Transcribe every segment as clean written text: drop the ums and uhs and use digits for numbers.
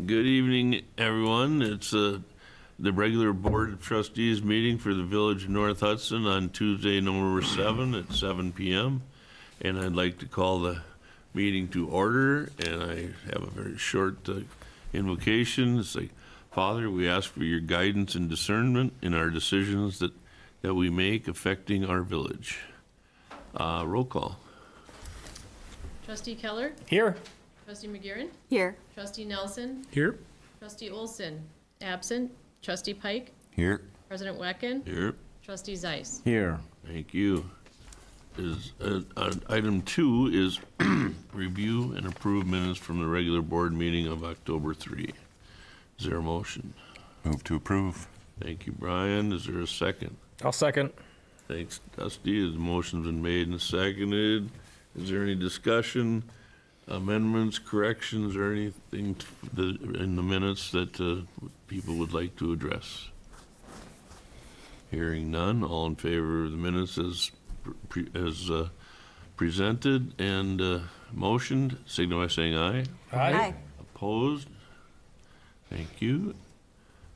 Good evening, everyone. It's the regular Board of Trustees meeting for the Village of North Hudson on Tuesday, November 7 at 7 p.m. And I'd like to call the meeting to order, and I have a very short invocation. It's like, Father, we ask for your guidance and discernment in our decisions that we make affecting our village. Roll call. Trustee Keller? Here. Trustee McGarren? Here. Trustee Nelson? Here. Trustee Olson? Absent. Trustee Pike? Here. President Wecken? Here. Trustee Zeiss? Here. Thank you. Item 2 is review and approve minutes from the regular board meeting of October 3. Is there a motion? Move to approve. Thank you, Brian. Is there a second? I'll second. Thanks, Dusty. The motion's been made and seconded. Is there any discussion, amendments, corrections, or anything in the minutes that people would like to address? Hearing none, all in favor of the minutes as presented and motioned, signify by saying aye. Aye. Opposed? Thank you.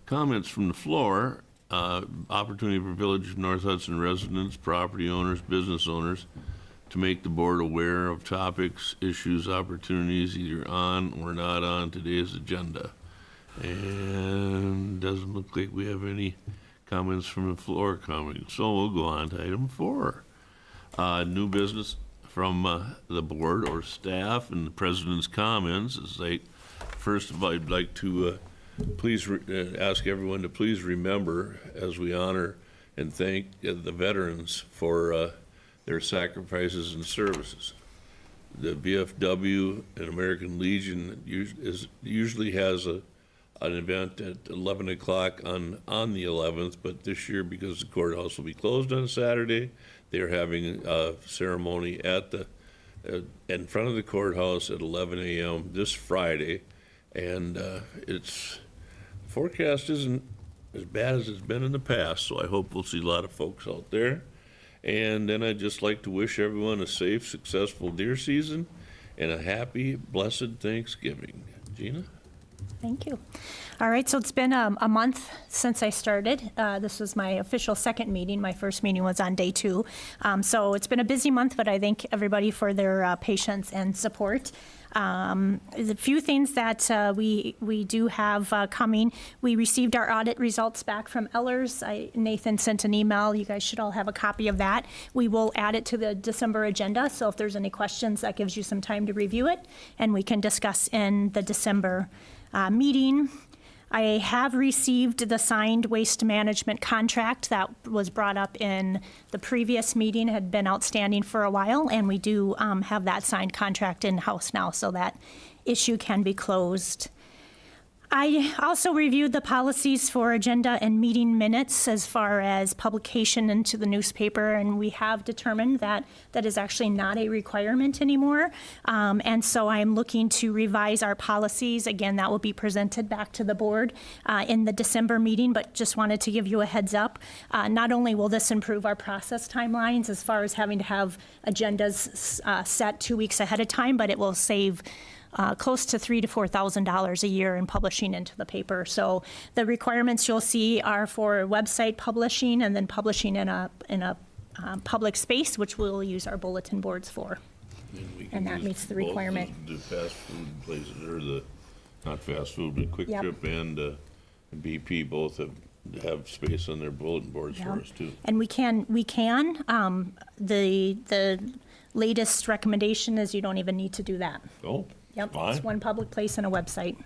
Comments from the floor. Opportunity for Village of North Hudson residents, property owners, business owners to make the board aware of topics, issues, opportunities either on or not on today's agenda. And doesn't look like we have any comments from the floor coming. So we'll go on to item 4. New business from the board or staff and the president's comments. Is like, first of all, I'd like to please ask everyone to please remember as we honor and thank the veterans for their sacrifices and services. The VFW and American Legion usually has an event at 11 o'clock on the 11th, but this year, because the courthouse will be closed on Saturday, they're having a ceremony at in front of the courthouse at 11 a.m. this Friday, and forecast isn't as bad as it's been in the past, so I hope we'll see a lot of folks out there. And then I'd just like to wish everyone a safe, successful deer season and a happy, blessed Thanksgiving. Gina? Thank you. All right, so it's been a month since I started. This was my official second meeting. My first meeting was on day 2. So it's been a busy month, but I thank everybody for their patience and support. There's a few things that we do have coming. We received our audit results back from Ellers. Nathan sent an email. You guys should all have a copy of that. We will add it to the December agenda, so if there's any questions, that gives you some time to review it, and we can discuss in the December meeting. I have received the signed waste management contract that was brought up in the previous meeting, had been outstanding for a while, and we do have that signed contract in-house now, so that issue can be closed. I also reviewed the policies for agenda and meeting minutes as far as publication into the newspaper, and we have determined that that is actually not a requirement anymore. And so I'm looking to revise our policies. Again, that will be presented back to the board in the December meeting, but just wanted to give you a heads up. Not only will this improve our process timelines as far as having to have agendas set 2 weeks ahead of time, but it will save close to $3,000 to $4,000 a year in publishing into the paper. So the requirements you'll see are for website publishing and then publishing in a public space, which we'll use our bulletin boards for. And that meets the requirement. The fast food places, or not fast food, but Quick Yep. Trip and BP both have space on their bulletin boards for us too. And we can, the latest recommendation is you don't even need to do that. Oh, Yep, fine. it's one public place and a website.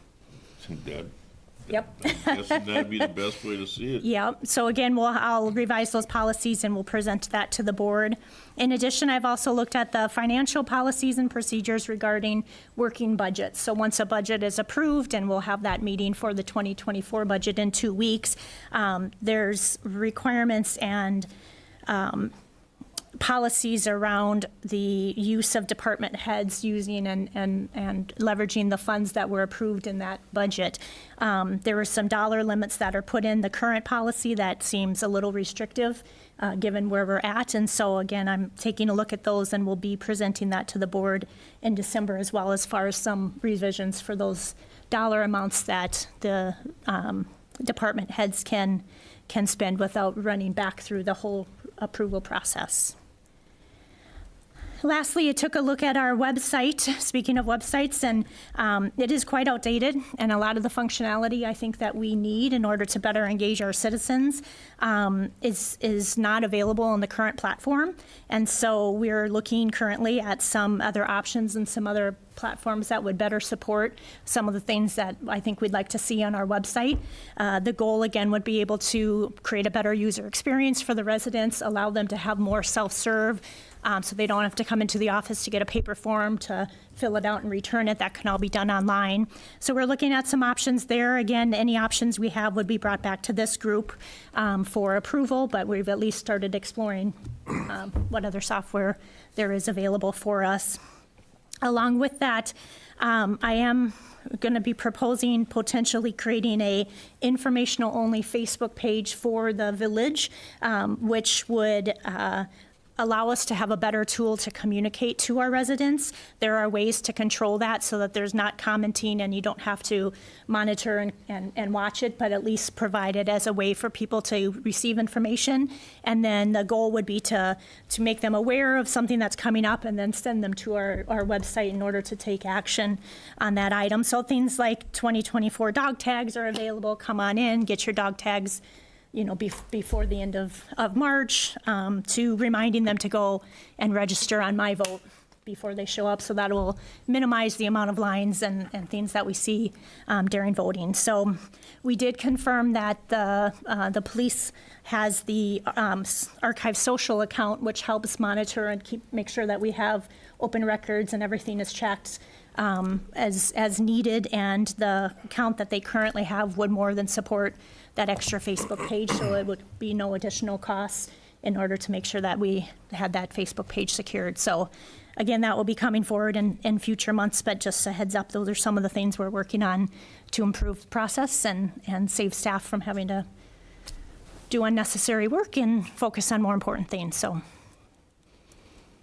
Yep. I guess that'd be the best way to see it. Yep, so again, I'll revise those policies and we'll present that to the board. In addition, I've also looked at the financial policies and procedures regarding working budgets. So once a budget is approved, and we'll have that meeting for the 2024 budget in 2 weeks, there's requirements and policies around the use of department heads using and leveraging the funds that were approved in that budget. There were some dollar limits that are put in the current policy that seems a little restrictive given where we're at. And so again, I'm taking a look at those and we'll be presenting that to the board in December as well, as far as some revisions for those dollar amounts that the department heads can spend without running back through the whole approval process. Lastly, I took a look at our website, speaking of websites, and it is quite outdated, and a lot of the functionality I think that we need in order to better engage our citizens is not available on the current platform. And so we're looking currently at some other options and some other platforms that would better support some of the things that I think we'd like to see on our website. The goal, again, would be able to create a better user experience for the residents, allow them to have more self-serve, so they don't have to come into the office to get a paper form to fill it out and return it. That can all be done online. So we're looking at some options there. Again, any options we have would be brought back to this group for approval, but we've at least started exploring what other software there is available for us. Along with that, I am going to be proposing potentially creating a informational-only Facebook page for the village, which would allow us to have a better tool to communicate to our residents. There are ways to control that so that there's not commenting and you don't have to monitor and watch it, but at least provide it as a way for people to receive information. And then the goal would be to make them aware of something that's coming up and then send them to our website in order to take action on that item. So things like 2024 dog tags are available. Come on in, get your dog tags, before the end of March, to reminding them to go and register on My Vote before they show up. So that will minimize the amount of lines and things that we see during voting. So we did confirm that the police has the Archive Social account, which helps monitor and make sure that we have open records and everything is checked as needed. And the account that they currently have would more than support that extra Facebook page, so it would be no additional costs in order to make sure that we had that Facebook page secured. So again, that will be coming forward in future months, but just a heads up, those are some of the things we're working on to improve the process and save staff from having to do unnecessary work and focus on more important things. So.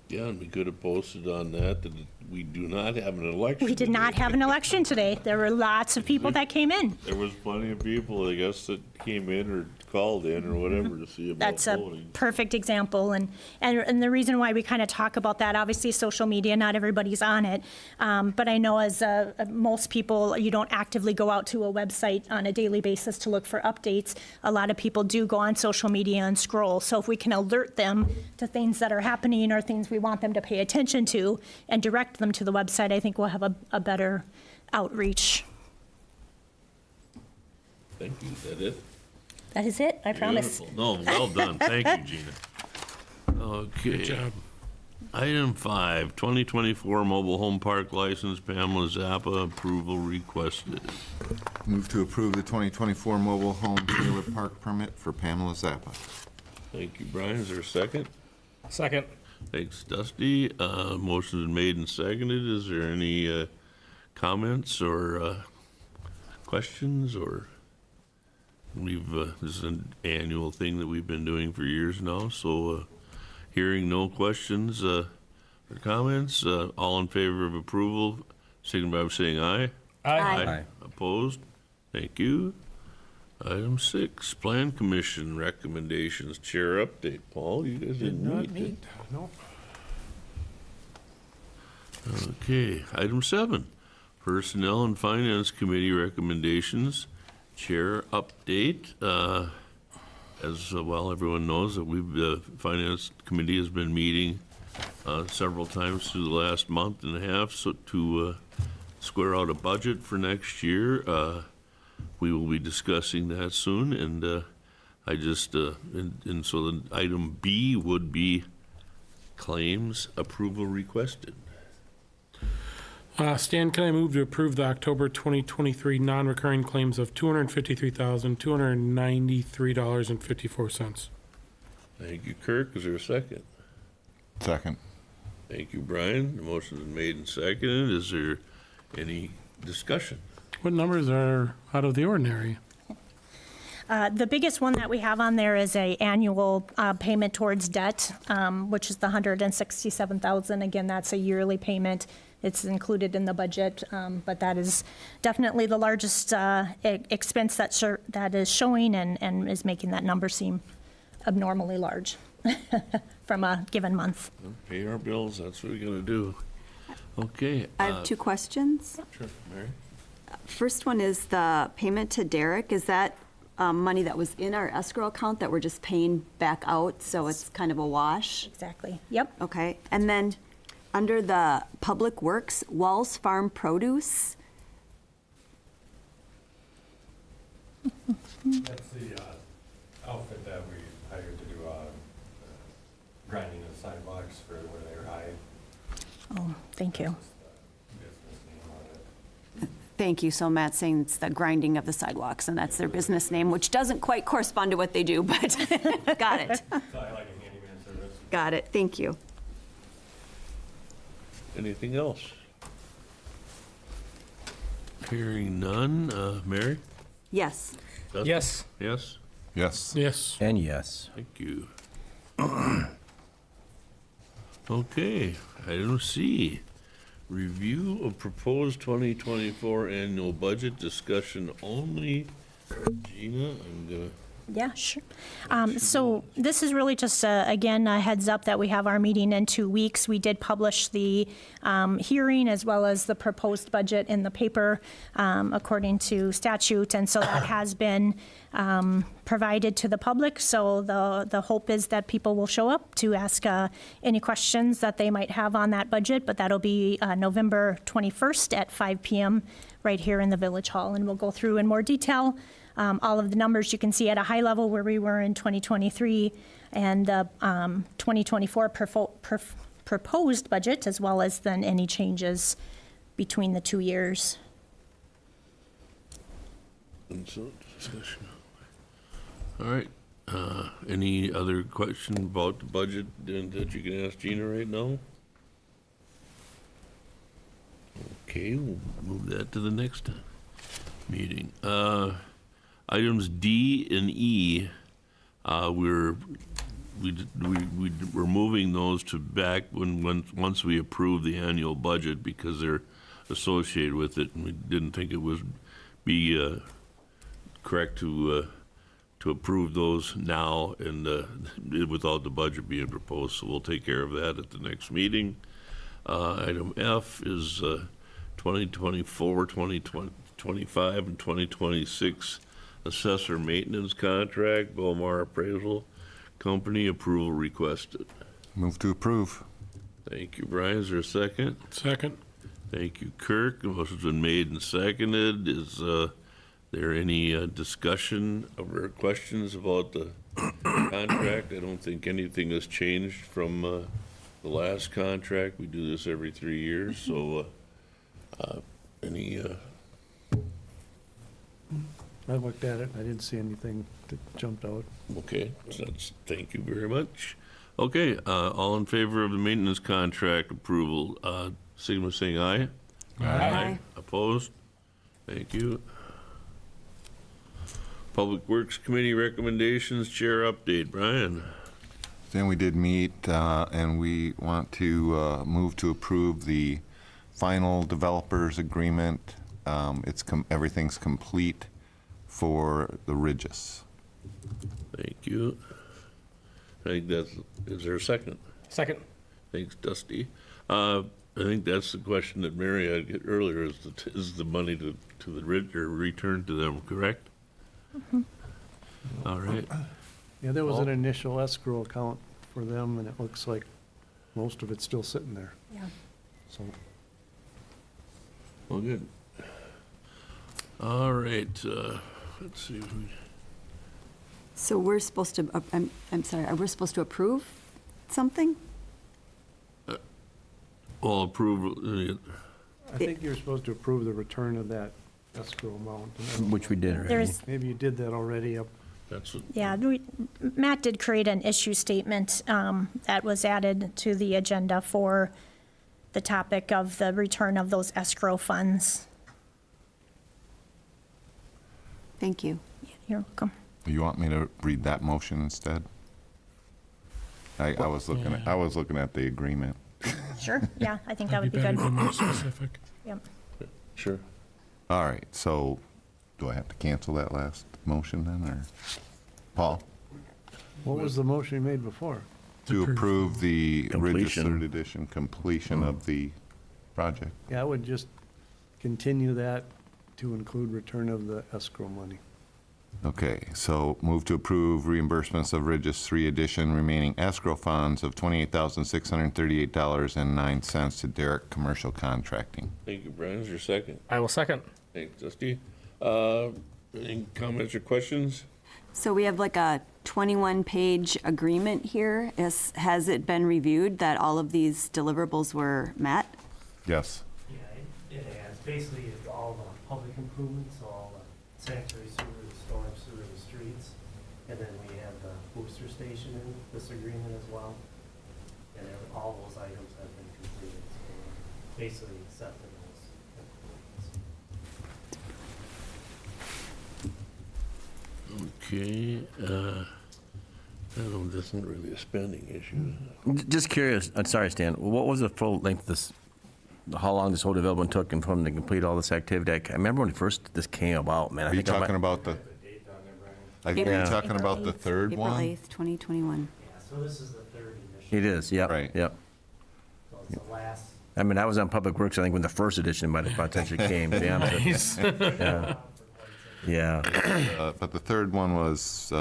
Yeah, and we could have posted on that we do not have an election. We did not have an election today. There were lots of people that came in. There was plenty of people, I guess, that came in or called in or whatever to see about That's a voting. perfect example. And the reason why we kind of talk about that, obviously social media, not everybody's on it. But I know as most people, you don't actively go out to a website on a daily basis to look for updates. A lot of people do go on social media and scroll. So if we can alert them to things that are happening or things we want them to pay attention to and direct them to the website, I think we'll have a better outreach. Thank you. Is that it? That is it, I promise. Beautiful. No, well done. Thank you, Gina. Okay. Good job. Item 5, 2024 mobile home park license, Pamela Zappa, approval requested. Move to approve the 2024 mobile home trailer park permit for Pamela Zappa. Thank you, Brian. Is there a second? Second. Thanks, Dusty. Motion's been made and seconded. Is there any comments or questions? Or this is an annual thing that we've been doing for years now. So hearing no questions or comments, all in favor of approval, signify by saying aye. Aye. Opposed? Thank you. Item 6, Plan Commission recommendations, chair update. Paul, you guys didn't meet. No. Okay, item 7, Personnel and Finance Committee recommendations, chair update. As well, everyone knows that the Finance Committee has been meeting several times through the last month and a half to square out a budget for next year. We will be discussing that soon, and so the item B would be claims approval requested. Stan, can I move to approve the October 2023 non-recurring claims of $253,293.54? Thank you, Kirk. Is there a second? Second. Thank you, Brian. The motion's been made and seconded. Is there any discussion? What numbers are out of the ordinary? The biggest one that we have on there is a annual payment towards debt, which is the $167,000. Again, that's a yearly payment it's included in the budget, but that is definitely the largest expense that is showing and is making that number seem abnormally large from a given month. Pay our bills, that's what we're gonna do. Okay. I have two questions. Sure, Mary? First one is the payment to Derek. Is that money that was in our escrow account that we're just paying back out, so it's kind of a wash? Exactly. Yep. Okay. And then under the Public Works, Walls Farm Produce, That's the outfit that we hired to do grinding of sidewalks for where they ride. Oh, thank you. That's the business name on it. thank you. So Matt's saying it's the grinding of the sidewalks, and that's their business name, which doesn't quite correspond to what they do, but got it. So I like a handyman service. Got it. Thank you. Anything else? Hearing none, Mary? Yes. Dustin? Yes. Yes? Yes. Yes. And yes. Thank you. Okay, item C, review of proposed 2024 annual budget discussion only. Gina, I'm gonna, Yeah, sure. So this is really just, again, a heads up that we have our meeting in 2 weeks. We did publish the hearing as well as the proposed budget in the paper according to statute, and so that has been provided to the public. So the hope is that people will show up to ask any questions that they might have on that budget, but that'll be November 21st at 5 p.m. right here in the Village Hall, and we'll go through in more detail all of the numbers you can see at a high level where we were in 2023 and the 2024 proposed budget, as well as then any changes between the 2 years. and so, discussion. All right, any other question about the budget that you can ask Gina right now? Okay, we'll move that to the next meeting. Items D and E, we're moving those to back once we approve the annual budget because they're associated with it, and we didn't think it would be correct to approve those now and without the budget being proposed. So we'll take care of that at the next meeting. Item F is 2024, 2025, and 2026 assessor maintenance contract, Bomar Appraisal Company, approval requested. Move to approve. Thank you, Brian. Is there a second? Second. Thank you, Kirk. The motion's been made and seconded. Is there any discussion or questions about the contract? I don't think anything has changed from the last contract. We do this every 3 years, so any, I looked at it, I didn't see anything that jumped out. okay, so thank you very much. Okay, all in favor of the maintenance contract approval, signify saying aye. Aye. Opposed? Thank you. Public Works Committee recommendations, chair update. Brian? Then we did meet, and we want to move to approve the final developers agreement. Everything's complete for the ridges. Thank you. I think that's, is there a second? Second. Thanks, Dusty. I think that's the question that Mary had earlier, is the money to the rid, or returned to them, correct? All right, Yeah, there was an initial escrow account for them, and it looks like most of it's still sitting there, Yeah. so. well, good. All right, let's see. So we're supposed to, I'm sorry, are we supposed to approve something? Well, approve, I think you're supposed to approve the return of that escrow amount. and I don't Which we know. did already. There's, Maybe you did that already. that's what, yeah, Matt did create an issue statement that was added to the agenda for the topic of the return of those escrow funds. Thank you. You're welcome. You want me to read that motion instead? I was looking at the agreement. Sure, yeah, I think that would be better to good. be more specific. Yep. Sure. All right, so do I have to cancel that last motion then, or? Paul? What was the motion you made before? To approve the Completion. registered edition completion of the project. Yeah, I would just continue that to include return of the escrow money. Okay, so move to approve reimbursements of Regis 3 edition remaining escrow funds of $28,638.09 to Derek Commercial Contracting. Thank you, Brian. Is your second? I will second. Thanks, Dusty. Any comments or questions? So we have like a 21-page agreement here. Has it been reviewed that all of these deliverables were met? Yes. Yeah, it has. Basically, it's all the public improvements, all the sanitary sewer, the storm sewer, the streets. And then we have the booster station in this agreement as well. And all those items have been completed. So we're basically accepting those improvements. Okay, that isn't really a spending issue. Just curious, I'm sorry, Stan, what was the full length of this, how long this whole development took and from to complete all this activity? I remember when first this came about, man. Are you talking about the, The date on there, Brian? are you Yeah. talking about the April third April one? 8th, 2021. Yeah, so this is the third edition. It is, yep, Right. yep. So it's the last. I mean, I was on Public Works, I think, when the first edition might have potentially came, to be honest with you. Yeah, yeah. But the third one was,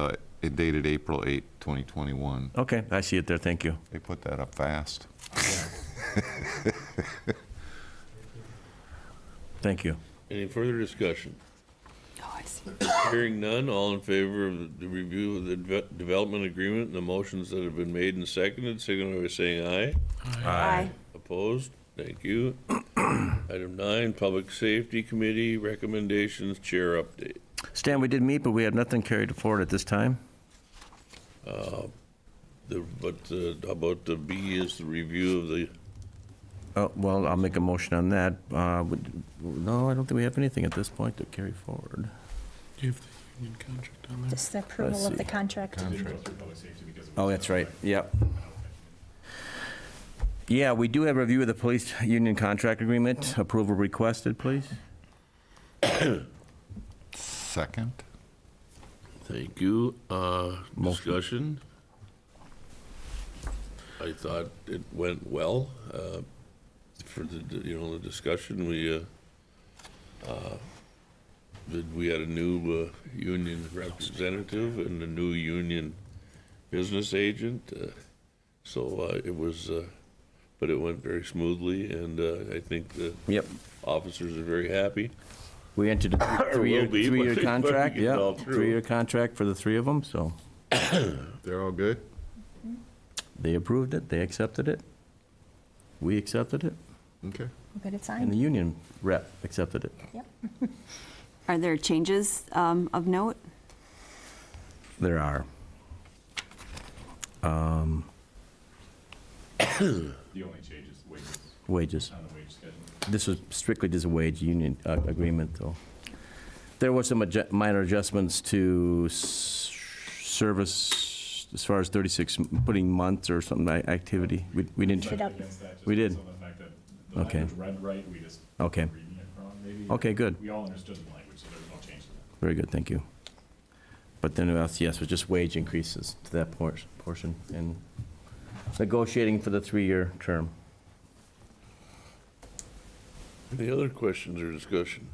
it dated April 8, 2021. Okay, I see it there, thank you. They put that up fast. Thank you. Any further discussion? Oh, I see. Hearing none, all in favor of the review of the development agreement and the motions that have been made and seconded, signify by saying aye. Aye. Opposed? Thank you. Item 9, Public Safety Committee recommendations, chair update. Stan, we did meet, but we have nothing carried forward at this time. How about the B is the review of the, Oh, well, I'll make a motion on that. No, I don't think we have anything at this point to carry forward. Do you have the union contract on there? Just the approval of see. the contract. Oh, that's right, yep. Yeah, we do have a review of the police union contract agreement. Approval requested, please. Second? thank you, discussion. I thought it went well, for the discussion, we had a new union representative and a new union business agent, so it was, but it went very smoothly, and I think the Yep. officers are very happy. We entered a Or three-year will be, but three-year we contract, get it all yeah. through. Three-year contract for the three of them, so They're all good? they approved it, they accepted it. We accepted it, Okay. We'll get it and the signed. union rep accepted it. Yep. Are there changes of note? There are. The only change is Wages. on the wage schedule. This was strictly just a wage union agreement, though. There was some minor adjustments to service as far as 36 putting months or something, activity. We didn't, Should up. Against that, just We did. based on the fact that the Okay. language read right, we just okay, reading it wrong, maybe. okay, good. We all understood the language, so there was no change to that. Very good, thank you. But then, yes, it was just wage increases to that portion and negotiating for the 3-year term. Any other questions or discussion?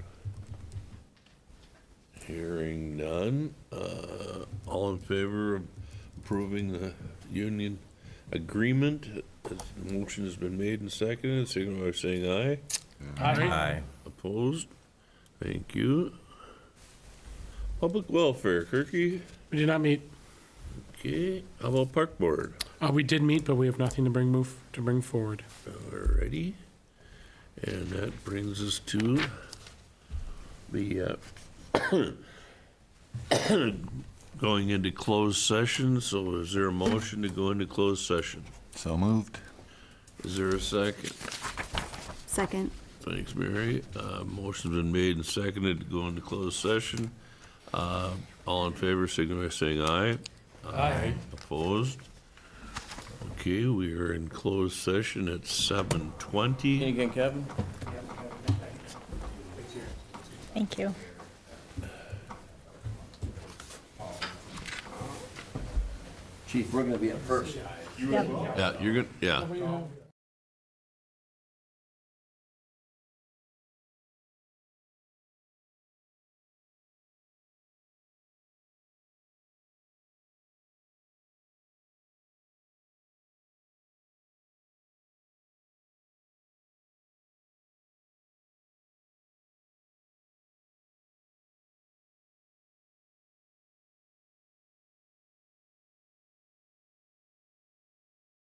Hearing none, all in favor of approving the union agreement? The motion has been made and seconded, signify by saying aye. Aye. Opposed? Thank you. Public welfare, Kirky? We did not meet. Okay, how about park board? We did meet, but we have nothing to bring forward. Alrighty. And that brings us to the, going into closed session. So is there a motion to go into closed session? So moved. Is there a second? Second. Thanks, Mary. Motion's been made and seconded to go into closed session. All in favor, signify by saying aye. Aye. Opposed? Okay, we are in closed session at 7:20. Again, Kevin? Thank you. Chief, we're gonna be up first. Yep. Yeah, you're good, yeah.